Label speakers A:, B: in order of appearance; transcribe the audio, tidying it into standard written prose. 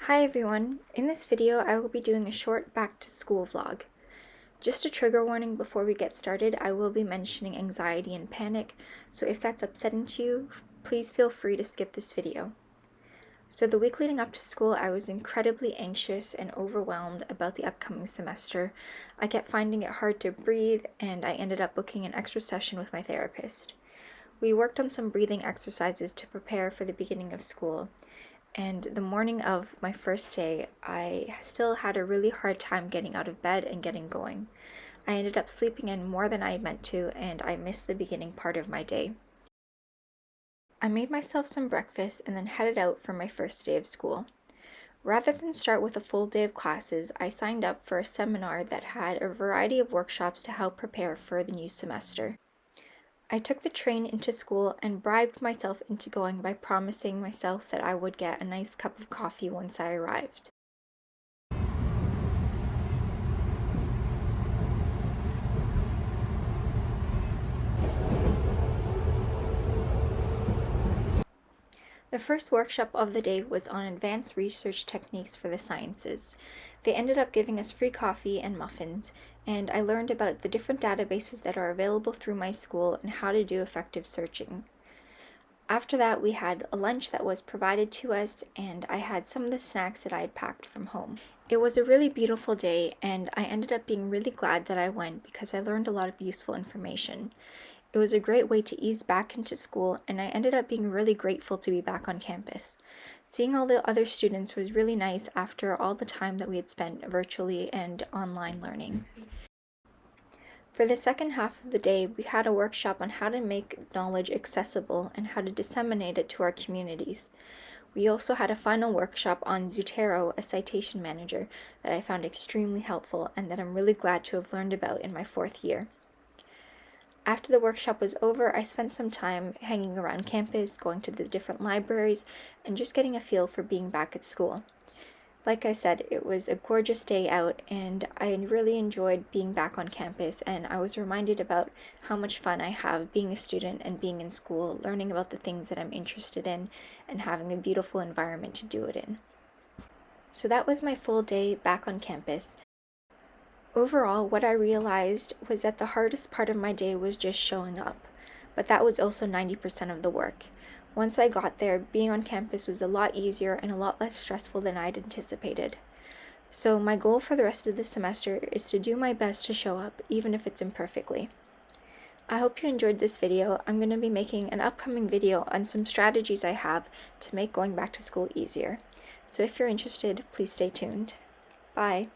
A: Hi everyone, in this video I will be doing a short back to school vlog. Just a trigger warning before we get started, I will be mentioning anxiety and panic, so if that's upsetting to you, please feel free to skip this video. So the week leading up to school, I was incredibly anxious and overwhelmed about the upcoming semester. I kept finding it hard to breathe, and I ended up booking an extra session with my therapist. We worked on some breathing exercises to prepare for the beginning of school. And the morning of my first day, I still had a really hard time getting out of bed and getting going. I ended up sleeping in more than I had meant to, and I missed the beginning part of my day. I made myself some breakfast and then headed out for my first day of school. Rather than start with a full day of classes, I signed up for a seminar that had a variety of workshops to help prepare for the new semester. I took the train into school and bribed myself into going by promising myself that I would get a nice cup of coffee once I arrived. The first workshop of the day was on advanced research techniques for the sciences. They ended up giving us free coffee and muffins, and I learned about the different databases that are available through my school and how to do effective searching. After that, we had a lunch that was provided to us, and I had some of the snacks that I had packed from home. It was a really beautiful day, and I ended up being really glad that I went because I learned a lot of useful information. It was a great way to ease back into school, and I ended up being really grateful to be back on campus. Seeing all the other students was really nice after all the time that we had spent virtually and online learning. For the second half of the day, we had a workshop on how to make knowledge accessible and how to disseminate it to our communities. We also had a final workshop on Zotero, a citation manager, that I found extremely helpful and that I'm really glad to have learned about in my fourth year. After the workshop was over, I spent some time hanging around campus, going to the different libraries, and just getting a feel for being back at school. Like I said, it was a gorgeous day out, and I really enjoyed being back on campus, and I was reminded about how much fun I have being a student and being in school, learning about the things that I'm interested in, and having a beautiful environment to do it in. So that was my full day back on campus. Overall, what I realized was that the hardest part of my day was just showing up, but that was also 90% of the work. Once I got there, being on campus was a lot easier and a lot less stressful than I'd anticipated. So my goal for the rest of the semester is to do my best to show up, even if it's imperfectly. I hope you enjoyed this video. I'm going to be making an upcoming video on some strategies I have to make going back to school easier. So if you're interested, please stay tuned. Bye!